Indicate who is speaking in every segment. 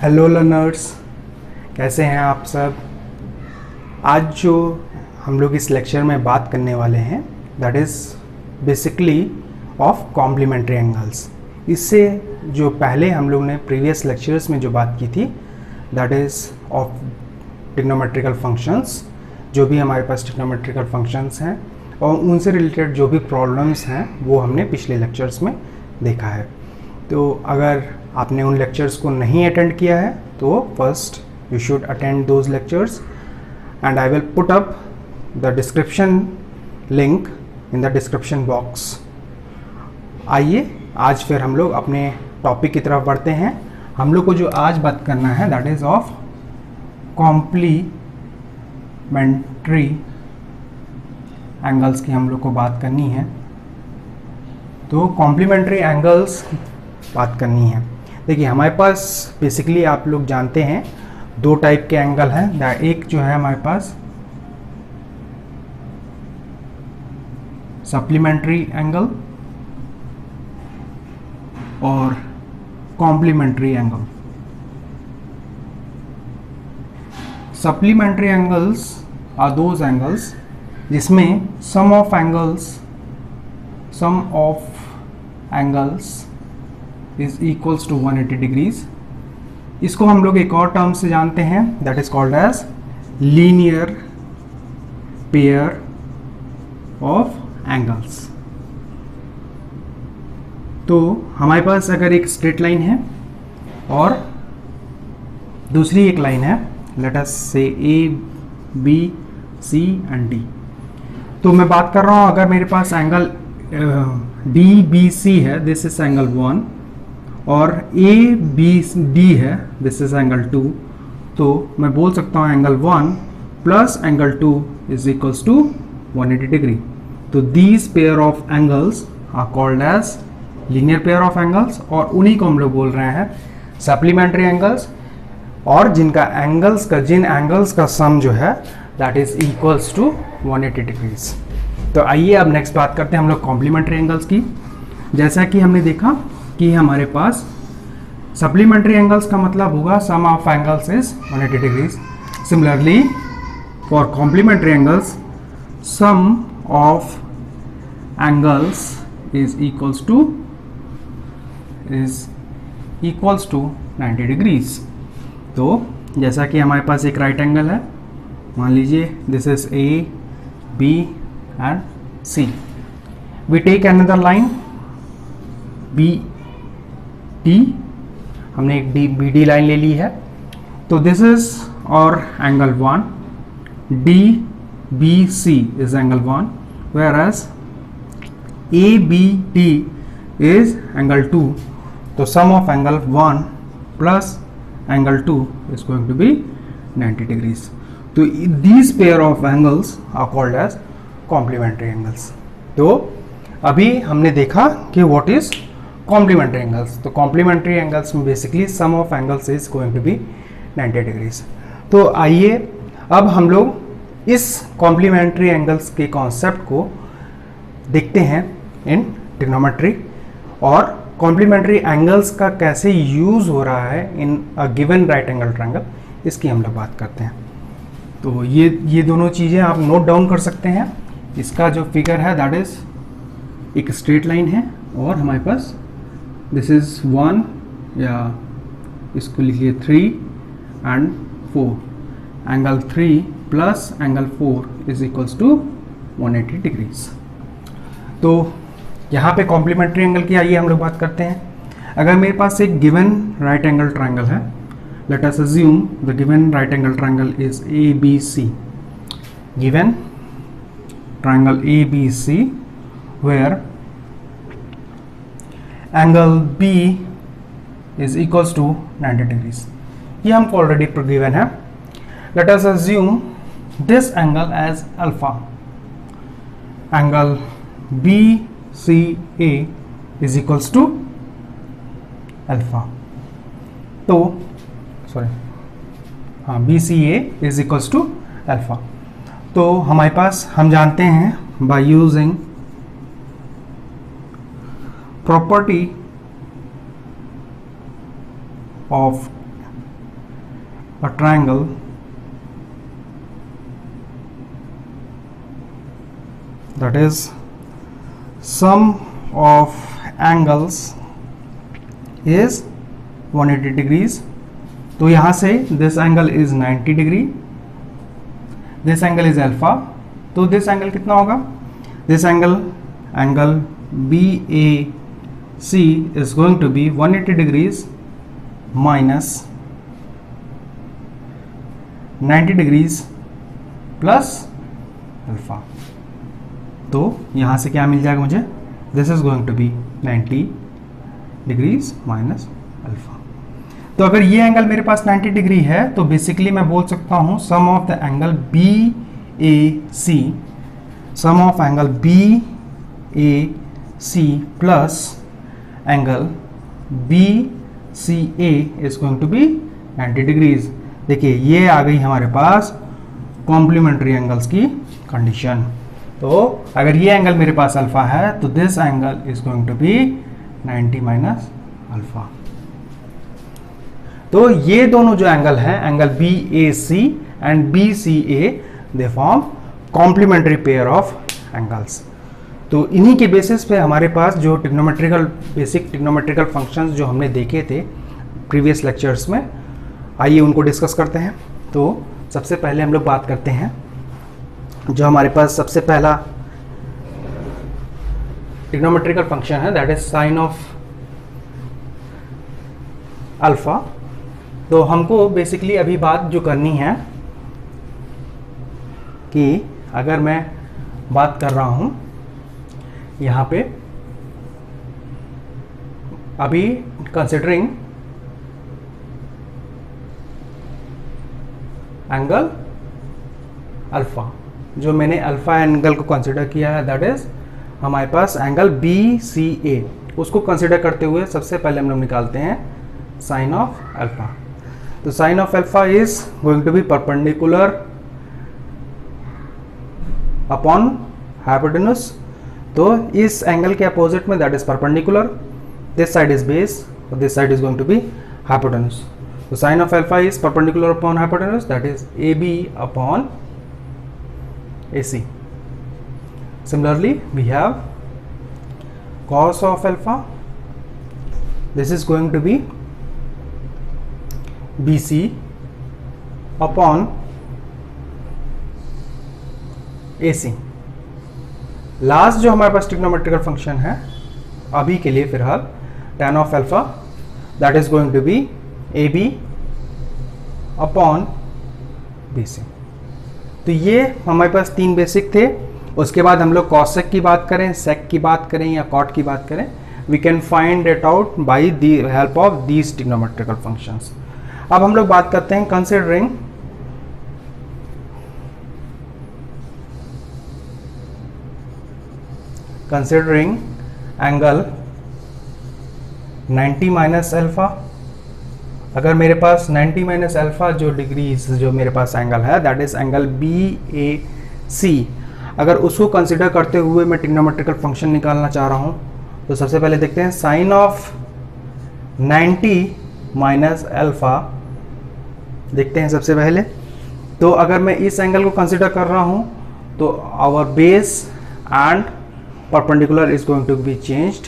Speaker 1: Hello learners, कैसे हैं आप सब। आज जो हम लोग इस लेक्चर में बात करने वाले हैं that is basically of complementary angles. इससे जो पहले हम लोग ने प्रीवियस लेक्चर्स में जो बात की थी that is of trigonometrical functions, जो भी हमारे पास ट्रिग्नोमेट्रिकल फंक्शंस हैं और उनसे रिलेटेड जो भी प्रॉब्लम्स हैं वो हमने पिछले लेक्चर्स में देखा है। तो अगर आपने उन लेक्चर्स को नहीं अटेंड किया है तो first you should attend those lectures and I will put up the description link in the description box. आइए आज फिर हम लोग अपने टॉपिक की तरफ बढ़ते हैं। हम लोग को जो आज बात करना है that is of complementary angles की हम लोग को बात करनी है। तो कॉम्प्लीमेंट्री एंगल्स बात करनी है। देखिए हमारे पास बेसिकली आप लोग जानते हैं दो टाइप के एंगल हैं। एक जो है हमारे पास सप्लीमेंट्री एंगल और complementary angle. Supplementary angles are those angles जिसमें sum of angles is equals to 180 degrees. इसको हम लोग एक और टर्म से जानते हैं that is called as linear pair of angles. तो हमारे पास अगर एक स्ट्रेट लाइन है और दूसरी एक लाइन है, let us say A B C and D. तो मैं बात कर रहा हूं अगर मेरे पास एंगल डी बी सी है, दिस इज एंगल 1, और ए बी डी है, दिस इज एंगल 2, तो मैं बोल सकता हूँ angle 1 plus angle 2 is equals to 180 degree. तो these pair of angles are called as linear pair of angles और उन्हीं को हम लोग बोल रहे हैं सप्लीमेंट्री एंगल्स, और जिन एंगल्स का सम जो है that is equals to 180 degrees. तो आइए अब नेक्स्ट बात करते हैं हम लोग कॉम्प्लीमेंट्री एंगल्स की। जैसा कि हमने देखा कि हमारे पास सप्लीमेंट्री एंगल्स का मतलब होगा sum of angles is 180 degrees. Similarly for complementary angles sum of angles is equals to 90 degrees. तो जैसा कि हमारे पास एक राइट एंगल है, मान लीजिए this is A B and C. We take another line B D, हमने एक बी डी लाइन ले ली है। तो दिस इज और angle 1, D B C is angle 1, whereas A B D is angle 2। तो sum of angle 1 plus angle 2 is going to be 90 degrees. तो these pair of angles are called as complementary angles. तो अभी हमने देखा कि what is complementary angles. तो complementary angles में basically sum of angles is going to be 90 degrees. तो आइए अब हम लोग इस complementary angles के concept को देखते हैं in trigonometry और कॉम्प्लीमेंट्री एंगल्स का कैसे यूज हो रहा है in a given right angle triangle, इसकी हम लोग बात करते हैं। तो ये दोनों चीज़ें आप नोट डाउन कर सकते हैं। इसका जो फिगर है दैट इज एक स्ट्रेट लाइन है और हमारे पास दिस इज 1 या इसको लिखिए 3 and 4, angle 3 plus angle 4 is equals to 180 degrees. तो यहाँ पे कॉम्प्लीमेंट्री एंगल की आइए हम लोग बात करते हैं। अगर मेरे पास एक गिवन राइट एंगल ट्रायंगल है, let us assume the given right angle triangle is A B C. Given triangle A B C where angle B is equals to 90 degrees. ये हमको ऑलरेडी गिवन है। Let us assume this angle as alpha. Angle B C A is equals to alpha. तो B C A is equals to alpha. तो हमारे पास हम जानते हैं by using property of a triangle that is sum of angles is 180 degrees. तो यहाँ से this angle is 90 degree, this angle is alpha, तो this angle कितना होगा? This angle BAC is going to be 180 degrees minus 90 degrees plus alpha. तो यहाँ से क्या मिल जाएगा मुझे? This is going to be 90 degrees minus alpha. तो अगर ये एंगल मेरे पास 90 डिग्री है तो बेसिकली मैं बोल सकता हूँ sum of the angle BAC, sum of angle BAC plus angle BCA is going to be 90 degrees. देखिए ये आ गई हमारे पास कॉम्प्लीमेंट्री एंगल्स की कंडीशन. तो अगर ये एंगल मेरे पास अल्फा है तो this angle is going to be 90 minus alpha. तो ये दोनों जो एंगल हैं, angle BAC and BCA, they form complementary pair of angles. तो इन्हीं के बेसिस पे हमारे पास जो ट्रिग्नोमेट्रिकल बेसिक ट्रिग्नोमेट्रिकल फंक्शंस जो हमने देखे थे प्रीवियस लेक्चर्स में, आइए उनको डिस्कस करते हैं. तो सबसे पहले हम लोग बात करते हैं जो हमारे पास सबसे पहला ट्रिग्नोमेट्रिकल फंक्शन है, that is sine of alpha. तो हमको बेसिकली अभी बात जो करनी है कि अगर मैं बात कर रहा हूं यहाँ पे अभी कंसिडरिंग एंगल अल्फा, जो मैंने अल्फा एंगल को कंसिडर किया है दैट इज हमारे पास एंगल BCA, उसको कंसिडर करते हुए सबसे पहले हम लोग निकालते हैं साइन ऑफ अल्फा. तो sine of alpha is going to be perpendicular upon hypotenuse. तो इस एंगल के अपोजिट में that is perpendicular, this side is base और this side is going to be hypotenuse. तो sine of alpha is perpendicular upon hypotenuse, that is AB upon AC. Similarly, we have cos of alpha. This is going to be BC upon AC. Last जो हमारे पास trigonometrical function है अभी के लिए फिलहाल tan of alpha, that is going to be AB upon BC. तो ये हमारे पास तीन बेसिक थे. उसके बाद हम लोग कॉसेक की बात करें, सेक की बात करें या कॉट की बात करें, we can find it out by the help of these trigonometrical functions. अब हम लोग बात करते हैं कंसिडरिंग एंगल 90 माइनस अल्फा. अगर मेरे पास 90 माइनस अल्फा जो डिग्रीज जो मेरे पास एंगल है दैट इज एंगल BAC, अगर उसको कंसिडर करते हुए मैं ट्रिग्नोमेट्रिकल फंक्शन निकालना चाह रहा हूं तो सबसे पहले देखते हैं साइन ऑफ 90 माइनस अल्फा. देखते हैं सबसे पहले. तो अगर मैं इस एंगल को कंसिडर कर रहा हूं तो our base and perpendicular is going to be changed.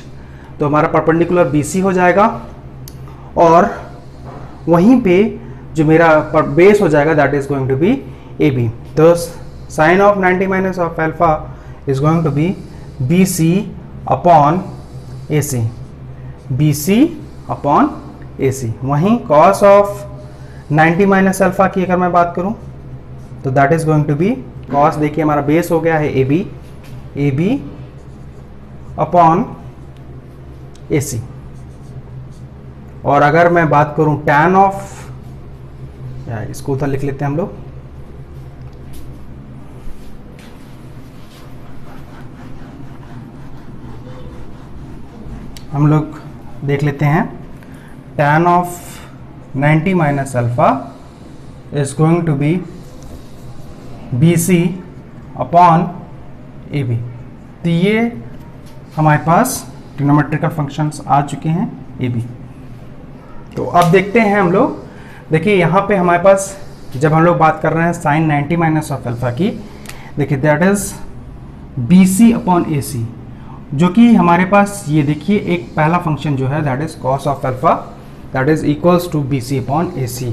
Speaker 1: तो हमारा परपेंडिकुलर BC हो जाएगा और वहीं पे जो मेरा बेस हो जाएगा that is going to be AB. तो sine of 90 minus of alpha is going to be BC upon AC, BC upon AC. वहीं कॉस ऑफ 90 माइनस अल्फा की अगर मैं बात करूं तो that is going to be cos, देखिए हमारा बेस हो गया है AB अपॉन AC. और अगर मैं बात करूं tan ऑफ, या इसको उधर लिख लेते हैं हम लोग देख लेते हैं tan of 90 minus alpha is going to be BC upon AB. तो ये हमारे पास ट्रिग्नोमेट्रिकल फंक्शंस आ चुके हैं AB. तो अब देखते हैं हम लोग देखिए यहाँ पे हमारे पास जब हम लोग बात कर रहे हैं साइन 90 माइनस ऑफ अल्फा की, देखिए that is B C upon A C, जो कि हमारे पास ये देखिए एक पहला फंक्शन जो है that is cos of alpha that is equals to B C upon A C.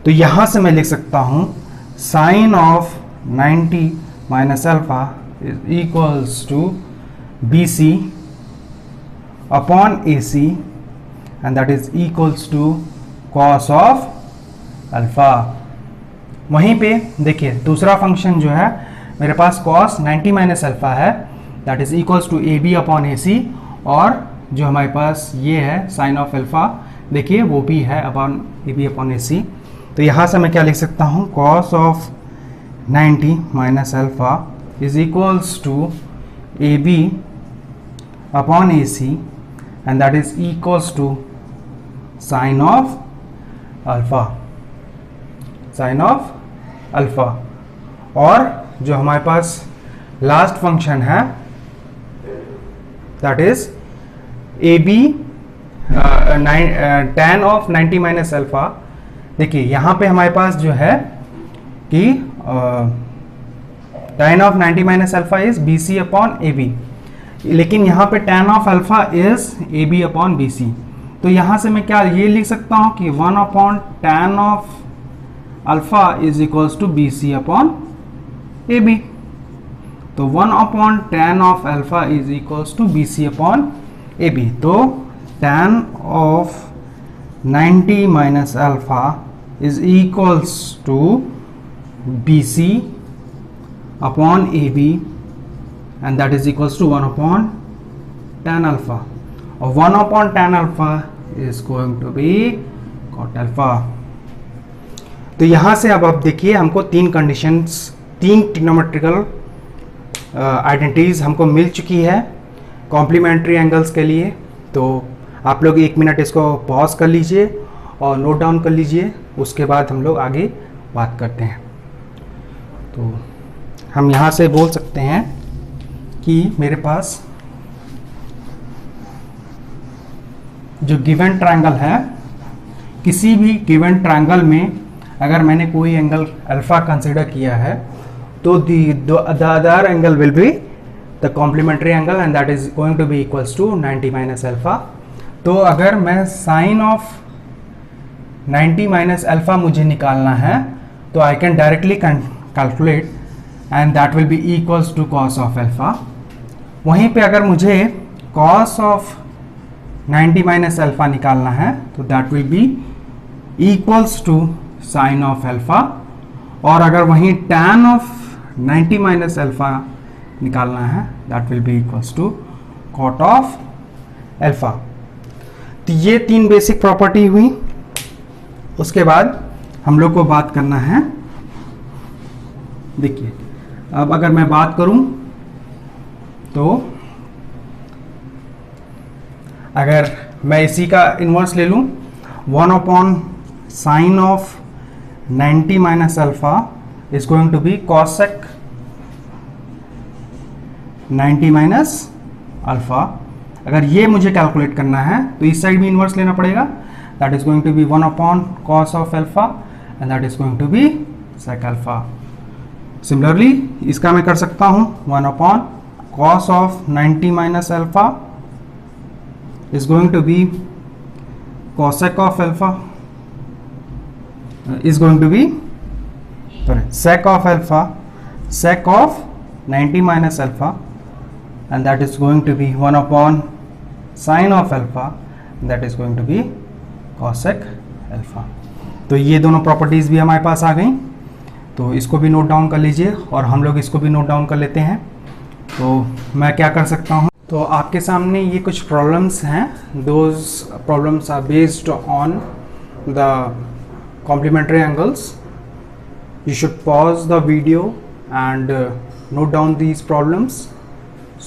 Speaker 1: तो यहाँ से मैं लिख सकता हूँ sine of 90 minus alpha is equals to B C upon A C and that is equals to cos of alpha. वहीं पे देखिए दूसरा फंक्शन जो है मेरे पास cos 90 माइनस अल्फा है that is equals to A B upon A C, और जो हमारे पास ये है साइन ऑफ अल्फा देखिए वो भी है upon A B upon A C. तो यहाँ से मैं क्या लिख सकता हूँ cos of 90 minus alpha is equals to A B upon A C and that is equals to sine of alpha, sine of alpha. और जो हमारे पास लास्ट फंक्शन है that is A B tan of 90 minus alpha. देखिए यहाँ पे हमारे पास जो है कि tan of 90 minus alpha is B C upon A B, लेकिन यहाँ पे tan of alpha is A B upon B C. तो यहाँ से मैं क्या ये लिख सकता हूँ कि 1 upon tan of alpha is equals to B C upon A B. तो 1 upon tan of alpha is equals to B C upon A B. तो tan of 90 minus alpha is equals to B C upon A B and that is equals to 1 upon tan alpha, और 1 upon tan alpha is going to be cot alpha. तो यहाँ से अब आप देखिए हमको तीन कंडीशंस, तीन ट्रिग्नोमेट्रिकल आइडेंटिटीज हमको मिल चुकी है कॉम्प्लीमेंट्री एंगल्स के लिए। तो आप लोग 1 मिनट इसको पॉज कर लीजिए और नोट डाउन कर लीजिए, उसके बाद हम लोग आगे बात करते हैं। तो हम यहाँ से बोल सकते हैं कि मेरे पास जो गिवन ट्रायंगल है, किसी भी गिवन ट्रायंगल में अगर मैंने कोई एंगल अल्फा कंसिडर किया है तो the other angle will be the complementary angle and that is going to be equals to 90 minus alpha। तो अगर मैं साइन ऑफ 90 माइनस अल्फा मुझे निकालना है तो I can directly calculate and that will be equals to cos of alpha. वहीं पे अगर मुझे कॉस ऑफ 90 माइनस अल्फा निकालना है तो that will be equals to sine of alpha, और अगर वहीं tan ऑफ 90 माइनस अल्फा निकालना है that will be equals to cot of alpha. तो ये तीन बेसिक प्रॉपर्टी हुई। उसके बाद हम लोग को बात करना है, देखिए अब अगर मैं बात करूं तो अगर मैं इसी का इन्वर्स ले लूं 1 upon sine of 90 minus alpha is going to be cosec 90 minus alpha. अगर ये मुझे कैलकुलेट करना है तो इस साइड भी इन्वर्स लेना पड़ेगा, that is going to be 1 upon cos of alpha and that is going to be sec alpha. Similarly इसका मैं कर सकता हूं 1 upon cos of 90 minus alpha is going to be cosec of alpha is going to be sec of alpha, sec of 90 minus alpha and that is going to be 1 upon sin of alpha, that is going to be cosec alpha। तो ये दोनों properties भी हमारे पास आ गई, तो इसको भी note down कर लीजिए और हम लोग इसको भी नोट डाउन कर लेते हैं। तो मैं क्या कर सकता हूँ, तो आपके सामने ये कुछ प्रॉब्लम्स हैं, those problems are based on the complementary angles. You should pause the video and note down these problems,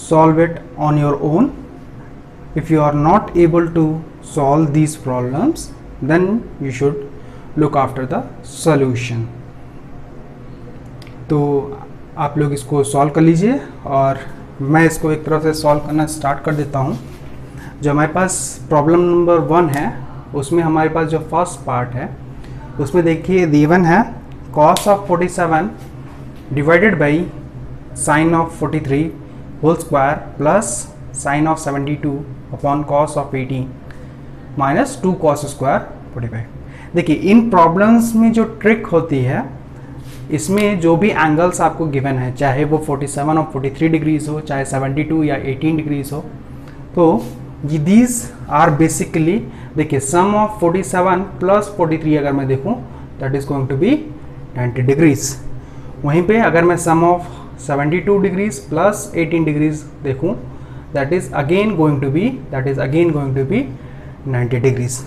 Speaker 1: solve it on your own. If you are not able to solve these problems then you should look after the solution. तो आप लोग इसको solve कर लीजिए और मैं इसको एक तरह से सॉल्व करना स्टार्ट कर देता हूँ। जो हमारे पास प्रॉब्लम नंबर 1 है उसमें हमारे पास जो फर्स्ट पार्ट है उसमें देखिए गिवन है cos of 47 divided by sine of 43 whole square plus sine of 72 upon cos of 18 minus 2 cos square 45। देखिए इन प्रॉब्लम्स में जो ट्रिक होती है, इसमें जो भी एंगल्स आपको गिवन है, चाहे वो 47 और 43 डिग्रीज हो, चाहे 72 या 18 डिग्रीज हो, तो दीज आर बेसिकली, देखिए सम ऑफ 47 प्लस 43 अगर मैं देखूं that is going to be 90 degrees. वहीं पे अगर मैं sum of 72 degrees plus 18 degrees देखूं that is again going to be 90 degrees.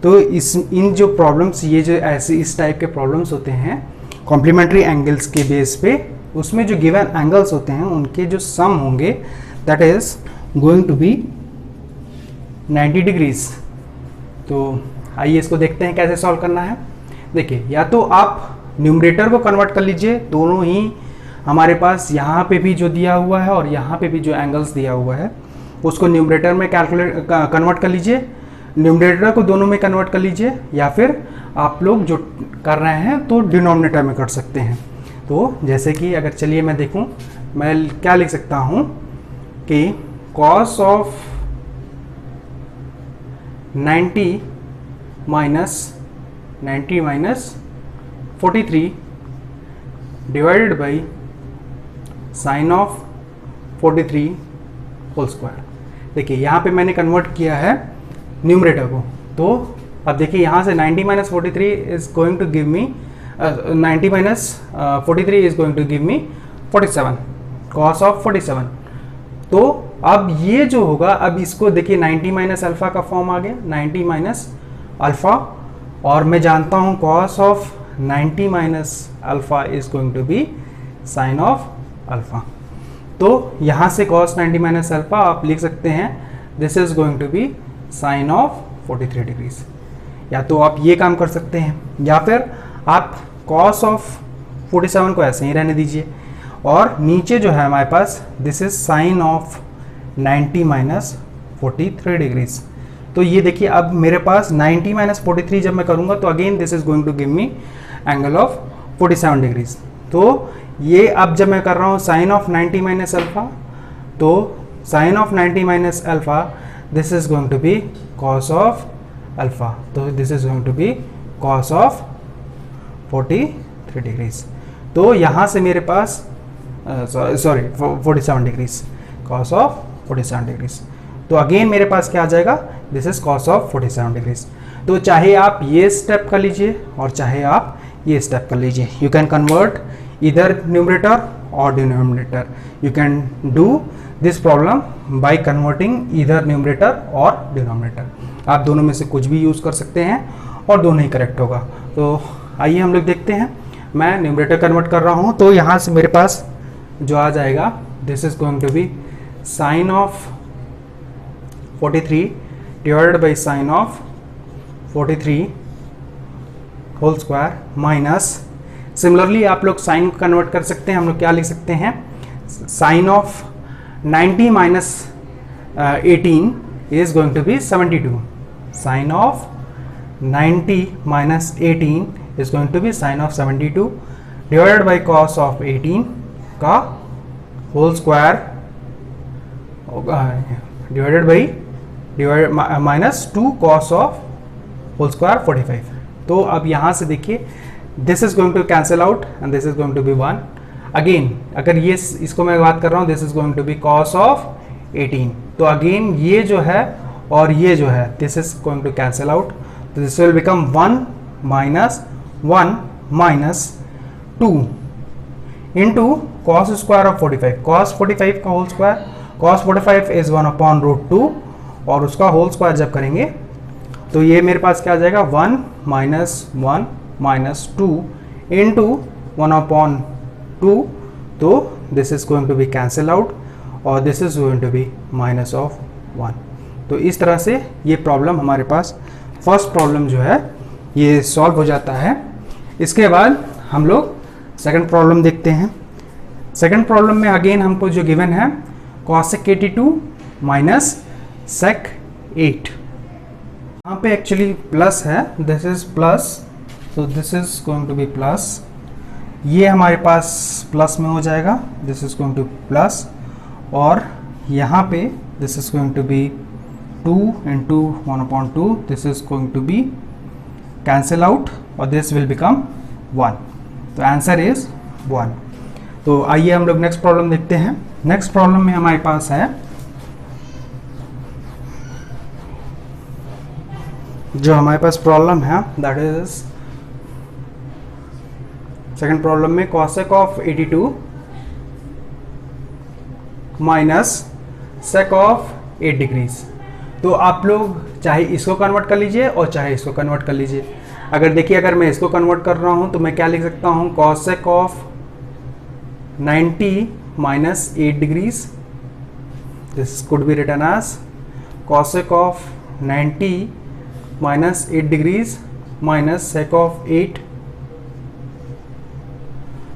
Speaker 1: तो इन जो प्रॉब्लम्स, ये जो ऐसे इस टाइप के प्रॉब्लम्स होते हैं कॉम्प्लीमेंट्री एंगल्स के बेस पे, उसमें जो गिवन एंगल्स होते हैं उनके जो सम होंगे that is going to be 90 degrees. तो आइए इसको देखते हैं कैसे सॉल्व करना है। देखिए या तो आप न्यूमरेटर को कन्वर्ट कर लीजिए, दोनों ही हमारे पास यहाँ पे भी जो दिया हुआ है और यहाँ पे भी जो एंगल्स दिया हुआ है उसको न्यूमरेटर में कन्वर्ट कर लीजिए, न्यूमरेटर को दोनों में कन्वर्ट कर लीजिए, या फिर आप लोग जो कर रहे हैं तो डिनोमिनेटर में कर सकते हैं। तो जैसे कि अगर चलिए मैं देखूं, मैं क्या लिख सकता हूं कि cos of 90 minus 43 divided by sine of 43 whole square. देखिए यहाँ पे मैंने कन्वर्ट किया है न्यूमरेटर को, तो अब देखिए यहाँ से 90 minus 43 is going to give me 90 minus 43 is going to give me 47 cos of 47। तो अब ये जो होगा, अब इसको देखिए 90 माइनस अल्फा का फॉर्म आ गया, 90 माइनस अल्फा, और मैं जानता हूँ cos of 90 minus alpha is going to be sine of alpha. तो यहाँ से cos 90 माइनस अल्फा आप लिख सकते हैं this is going to be sine of 43 degrees. या तो आप ये काम कर सकते हैं, या फिर आप cos ऑफ 47 को ऐसे ही रहने दीजिए, और नीचे जो है हमारे पास this is sine of 90 minus 43 degrees. तो ये देखिए अब मेरे पास 90 माइनस 43 जब मैं करूँगा तो again this is going to give me angle of 47 degrees. तो ये अब जब मैं कर रहा हूँ साइन ऑफ 90 माइनस अल्फा, तो sine of 90 minus alpha this is going to be cos of alpha, तो this is going to be cos of 43 degrees. तो यहाँ से मेरे पास sorry 47 degrees, cos of 47 degrees. तो अगेन मेरे पास क्या आ जाएगा, this is cos of 47 degrees. तो चाहे आप ये स्टेप कर लीजिए और चाहे आप ये स्टेप कर लीजिए, you can convert either numerator or denominator. You can do this problem by converting either numerator or denominator. आप दोनों में से कुछ भी यूज़ कर सकते हैं और दोनों ही करेक्ट होगा। तो आइए हम लोग देखते हैं, मैं न्यूमरेटर कन्वर्ट कर रहा हूँ, तो यहाँ से मेरे पास जो आ जाएगा this is going to be sine of 43 divided by sine of 43 whole square minus, similarly आप लोग साइन को कन्वर्ट कर सकते हैं, हम लोग क्या लिख सकते हैं, sine of 90 minus 18 is going to be 72, sine of 90 minus 18 is going to be sine of 72 divided by cos of 18 का whole square divided by minus 2 cos of whole square 45। तो अब यहाँ से देखिए this is going to cancel out and this is going to be 1। Again अगर ये इसको मैं बात कर रहा हूँ, this is going to be cos of 18, तो अगेन ये जो है और ये जो है this is going to cancel out, तो this will become 1 minus 2 into cos square of 45, cos 45 का whole square, cos 45 is 1 upon root 2, और उसका होल स्क्वायर जब करेंगे तो ये मेरे पास क्या आ जाएगा 1 माइनस 2 इंटू 1 अपॉन 2, तो this is going to be cancel out और this is going to be minus of 1। तो इस तरह से ये प्रॉब्लम हमारे पास फर्स्ट प्रॉब्लम जो है ये सॉल्व हो जाता है। इसके बाद हम लोग सेकंड प्रॉब्लम देखते हैं। सेकंड प्रॉब्लम में अगेन हमको जो गिवन है cosec 82 माइनस sec 8, यहाँ पे एक्चुअली प्लस है, दिस इज प्लस तो this is going to be plus, ये हमारे पास प्लस में हो जाएगा, this is going to plus, और यहाँ पे this is going to be 2 into 1/2, this is going to be cancel out और दिस विल बिकम 1, तो आंसर इज 1। तो आइए हम लोग नेक्स्ट प्रॉब्लम देखते हैं। नेक्स्ट प्रॉब्लम में हमारे पास है, जो हमारे पास प्रॉब्लम है दैट इज सेकंड प्रॉब्लम में cosec of 82 minus sec of 8 degrees. तो आप लोग चाहे इसको कन्वर्ट कर लीजिए और चाहे इसको कन्वर्ट कर लीजिए। अगर देखिए, अगर मैं इसको कन्वर्ट कर रहा हूं तो मैं क्या लिख सकता हूं, cosec of 90 minus 8 degrees, this could be written as cosec of 90 minus 8 degrees minus sec of 8।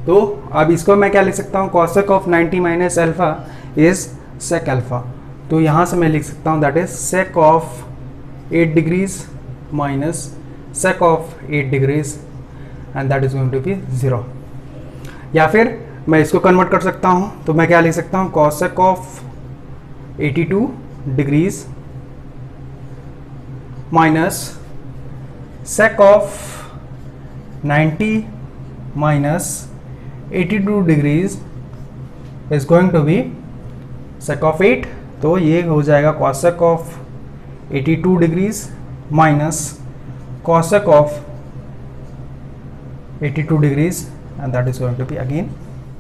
Speaker 1: तो अब इसको मैं क्या लिख सकता हूँ, cosec of 90 minus alpha is sec alpha. तो यहाँ से मैं लिख सकता हूँ that is sec of 8 degrees minus sec of 8 degrees and that is going to be 0। या फिर मैं इसको कन्वर्ट कर सकता हूँ, तो मैं क्या लिख सकता हूँ, cosec of 82 degrees minus sec of 90 minus 82 degrees is going to be sec of 8। तो ये हो जाएगा cosec of 82 degrees minus cosec of 82 degrees and that is going to be again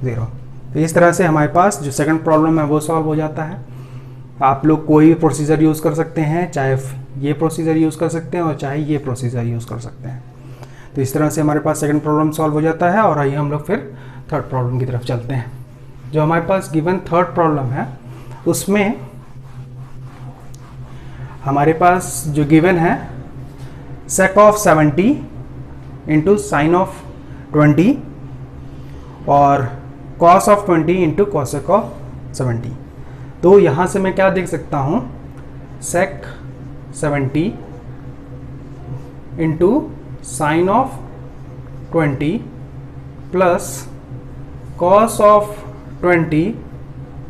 Speaker 1: 0। तो इस तरह से हमारे पास जो सेकंड प्रॉब्लम है वो सॉल्व हो जाता है। आप लोग कोई भी प्रोसीजर यूज़ कर सकते हैं, चाहे ये प्रोसीजर यूज़ कर सकते हैं और चाहे ये प्रोसीजर यूज़ कर सकते हैं। तो इस तरह से हमारे पास सेकंड प्रॉब्लम सॉल्व हो जाता है। और आइए हम लोग फिर थर्ड प्रॉब्लम की तरफ चलते हैं। जो हमारे पास गिवन थर्ड प्रॉब्लम है उसमें हमारे पास जो गिवन है sec of 70 into sine of 20 और cos of 20 into cosec of 70। तो यहाँ से मैं क्या देख सकता हूँ, sec 70 into sine of 20 plus cos of 20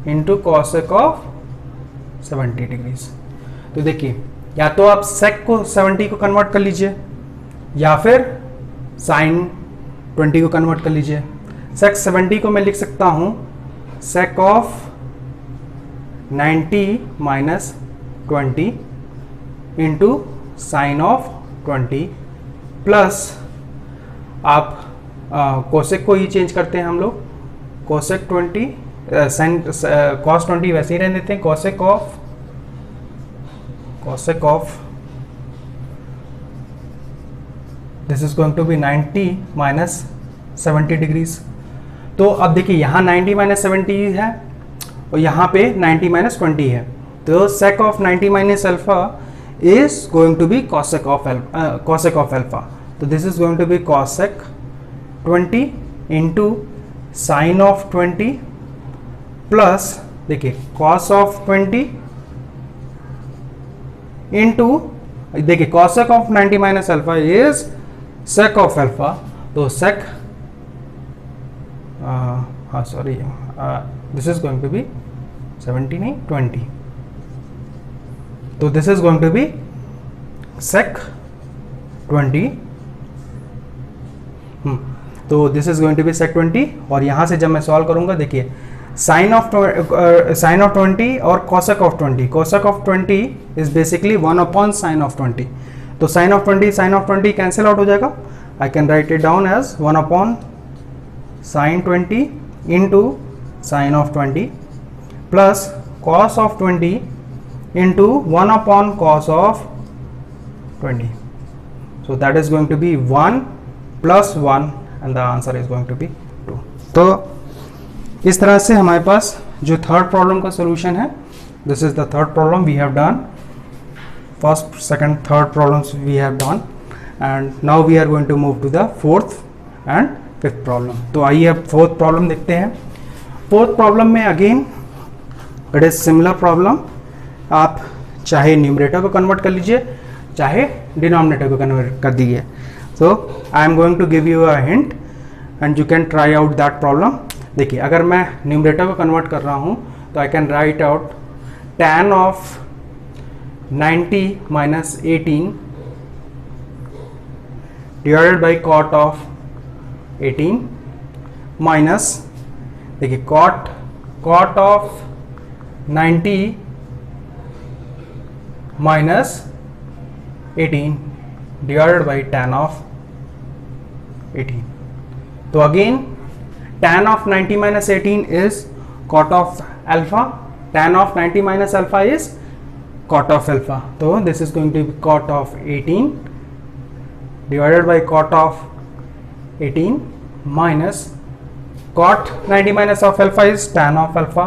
Speaker 1: into cosec of 70 degrees. तो देखिए, या तो आप sec को 70 को कन्वर्ट कर लीजिए या फिर sin 20 को कन्वर्ट कर लीजिए। sec 70 को मैं लिख सकता हूँ sec of 90 minus 20 into sine of 20 plus आप cosec को ही चेंज करते हैं हम लोग, cosec 20 cos 20 वैसे ही रहने देते हैं, cosec of this is going to be 90 minus 70 degrees. तो अब देखिए, यहाँ 90 माइनस 70 है और यहाँ पे 90 माइनस 20 है। तो sec of 90 minus alpha is going to be cosec of alpha. तो this is going to be cosec 20 into sine of 20 plus देखिए cos ऑफ 20 इंटू देखिए cosec of 90 minus alpha is sec of alpha. तो sec sorry this is going to be 70 नहीं 20। तो this is going to be sec 20। तो this is going to be sec 20 और यहां से जब मैं सॉल्व करूंगा, देखिए साइन ऑफ 20 और cosec of 20, cosec of 20 is basically 1 upon sine of 20। तो साइन ऑफ 20 कैंसिल आउट हो जाएगा। I can write it down as 1 upon sine 20 into sine of 20 plus cos of 20 into 1 upon cos of 20। So that is going to be 1 plus 1 and the answer is going to be 2. तो इस तरह से हमारे पास जो third problem का solution है, this is the third problem we have done. First second third problems we have done and now we are going to move to the fourth and fifth problem. तो आइए अब fourth problem देखते हैं। Fourth problem में again it is similar problem. आप चाहे numerator को convert कर लीजिए, चाहे डिनोमिनेटर को कन्वर्ट कर दीजिए। So I am going to give you a hint and you can try out that problem. देखिए, अगर मैं न्यूमरेटर को कन्वर्ट कर रहा हूँ तो I can right out tan of 90 minus 18 divided by cot of 18 minus, देखिए cot of 90 minus 18 divided by tan of 18। तो again tan of 90 minus 18 is cot of alpha, tan of 90 minus alpha is cot of alpha, so this is going to be cot of 18 divided by cot of 18 minus cot 90 minus of alpha is tan of alpha,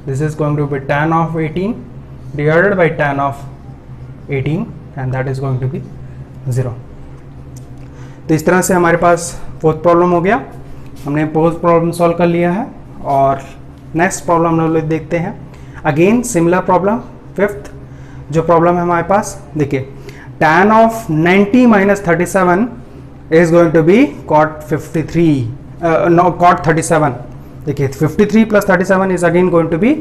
Speaker 1: this is going to be tan of 18 divided by tan of 18 and that is going to be 0। तो इस तरह से हमारे पास fourth problem हो गया, हमने fourth problem solve कर लिया है। और नेक्स्ट प्रॉब्लम हम लोग देखते हैं, अगेन सिमिलर प्रॉब्लम, फिफ्थ जो प्रॉब्लम है हमारे पास, देखिए tan of 90 minus 37 is going to be cot 53 cot 37। देखिए 53 plus 37 is again going to be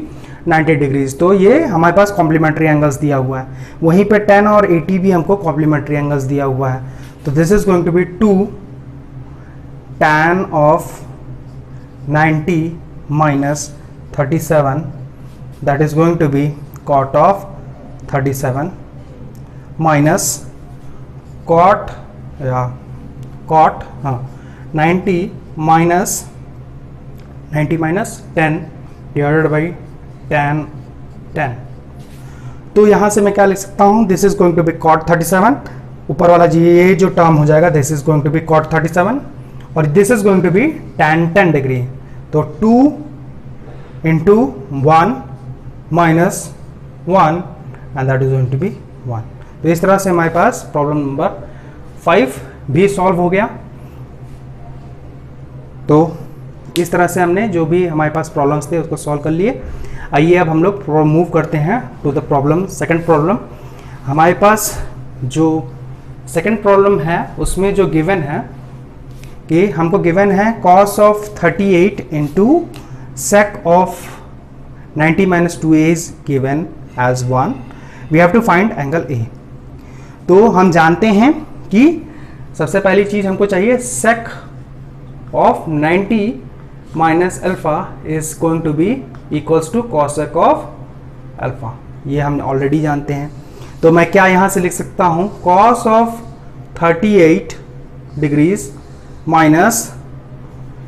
Speaker 1: 90 degrees. तो ये हमारे पास कॉम्प्लीमेंट्री एंगल्स दिया हुआ है, वहीं पे tan और 80 भी हमको कॉम्प्लीमेंट्री एंगल्स दिया हुआ है। तो this is going to be 2 tan of 90 minus 37 that is going to be cot of 37 minus cot 90 minus 10 divided by tan 10। तो यहाँ से मैं क्या लिख सकता हूँ, this is going to be cot 37, ऊपर वाला जी ये जो टर्म हो जाएगा this is going to be cot 37 और this is going to be tan 10 degree. तो 2 into 1 minus 1 and that is going to be 1। तो इस तरह से हमारे पास प्रॉब्लम नंबर 5 भी सॉल्व हो गया। तो इस तरह से हमने जो भी हमारे पास प्रॉब्लम्स थे उसको सॉल्व कर लिए। आइए अब हम लोग मूव करते हैं to the problem, second problem. हमारे पास जो सेकंड प्रॉब्लम है उसमें जो गिवन है कि हमको गिवन है cos of 38 into sec of 90 minus 2a is given as 1, we have to find angle A। तो हम जानते हैं कि सबसे पहली चीज हमको चाहिए sec of 90 minus alpha is going to be equals to cosec of alpha, ये हम ऑलरेडी जानते हैं। तो मैं क्या यहाँ से लिख सकता हूँ, cos of 38 degrees minus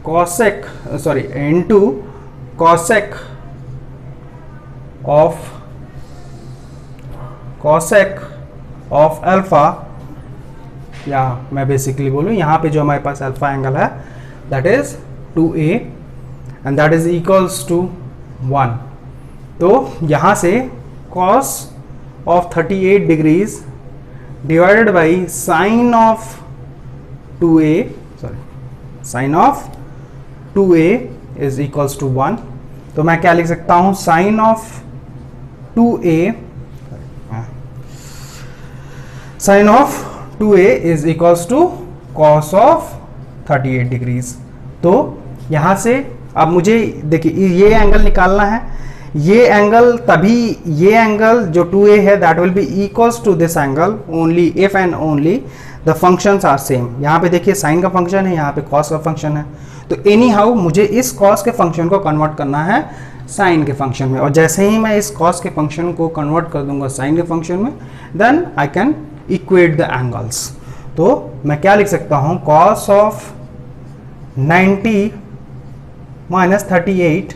Speaker 1: cosec into cosec of alpha, या मैं बेसिकली बोलूँ यहाँ पे जो हमारे पास अल्फा एंगल है that is 2a and that is equals to 1। तो यहाँ से cos of 38 degrees divided by sine of 2a, sine of 2a is equals to 1। तो मैं क्या लिख सकता हूं, sine of 2a is equals to cos of 38 degrees. तो यहां से अब मुझे देखिए ये एंगल निकालना है, ये एंगल तभी, ये एंगल जो 2a है that will be equals to this angle only if and only the functions are same. यहाँ पे देखिए साइन का फंक्शन है, यहाँ पे कॉस का फंक्शन है। तो एनी हाउ मुझे इस कॉस के फंक्शन को कन्वर्ट करना है साइन के फंक्शन में, और जैसे ही मैं इस कॉस के फंक्शन को कन्वर्ट कर दूंगा साइन के फंक्शन में then I can equate the angles. तो मैं क्या लिख सकता हूँ, कॉस ऑफ 90 माइनस 38,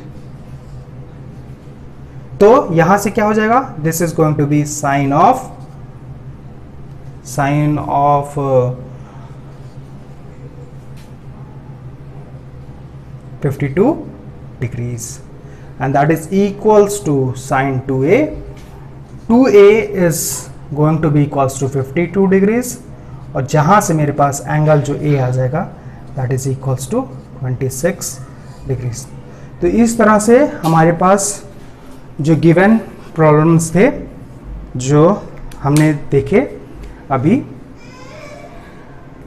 Speaker 1: तो यहां से क्या हो जाएगा, this is going to be sine of 52 degrees and that is equals to sin 2a. 2a is going to be equals to 52 degrees और जहां से मेरे पास एंगल जो a आ जाएगा that is equals to 26 degrees। तो इस तरह से हमारे पास जो गिवन प्रॉब्लम्स थे जो हमने देखे अभी,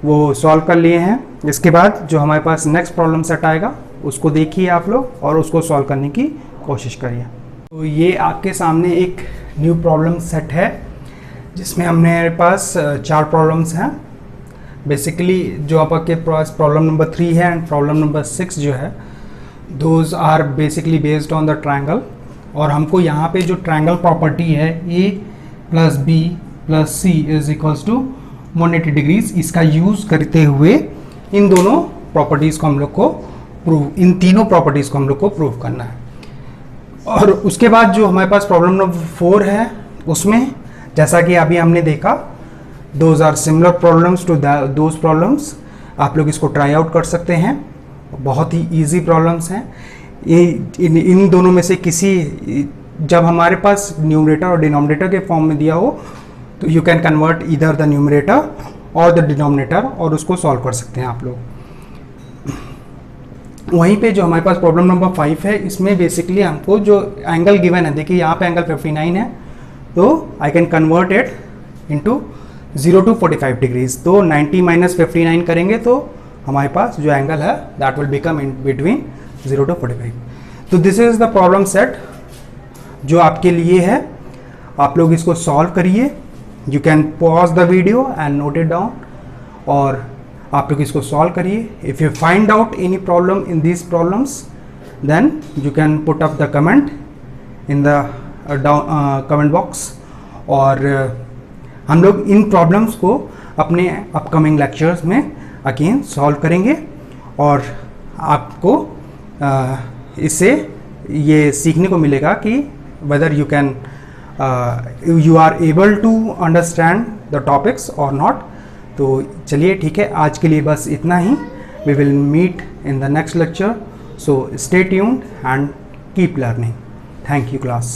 Speaker 1: वो सॉल्व कर लिए हैं। इसके बाद जो हमारे पास नेक्स्ट प्रॉब्लम सेट आएगा उसको देखिए आप लोग और उसको सॉल्व करने की कोशिश करिए। तो ये आपके सामने एक न्यू प्रॉब्लम सेट है जिसमें हमारे पास 4 प्रॉब्लम्स हैं। बेसिकली जो आपके पास प्रॉब्लम नंबर 3 है एंड प्रॉब्लम नंबर 6 जो है, those are basically based on the triangle. और हमको यहाँ पे जो ट्रायंगल प्रॉपर्टी है a + b + c = 180 डिग्रीज, इसका यूज़ करते हुए इन दोनों प्रॉपर्टीज़ को हम लोग को इन तीनों प्रॉपर्टीज़ को हम लोग को प्रूव करना है। और उसके बाद जो हमारे पास प्रॉब्लम नंबर 4 है उसमें जैसा कि अभी हमने देखा, those are similar problems to those problems. आप लोग इसको ट्राई आउट कर सकते हैं, बहुत ही इजी प्रॉब्लम्स हैं। ये इन दोनों में से किसी, जब हमारे पास न्यूमरेटर और डिनोमिनेटर के फॉर्म में दिया हो तो यू कैन कन्वर्ट इधर द न्यूमरेटर और द डिनोमिनेटर और उसको सॉल्व कर सकते हैं आप लोग। वहीं पे जो हमारे पास प्रॉब्लम नंबर 5 है, इसमें बेसिकली हमको जो एंगल गिवन है, देखिए यहाँ पे एंगल 59 है, तो I can convert it into 0 to 45 degrees. तो 90 - 59 करेंगे तो हमारे पास जो एंगल है that will become in between 0 to 45। तो this is the problem set जो आपके लिए है। आप लोग इसको सॉल्व करिए। You can pause the video and note it down और आप लोग इसको सॉल्व करिए। If you find out any problem in these problems then you can put up the comment in the comment box. और हम लोग इन प्रॉब्लम्स को अपने अपकमिंग लेक्चर्स में अगेन सॉल्व करेंगे और आपको इससे ये सीखने को मिलेगा कि whether you can you are able to understand the topics or not। तो चलिए ठीक है, आज के लिए बस इतना ही। We will meet in the next lecture, so stay tuned and keep learning। Thank you class।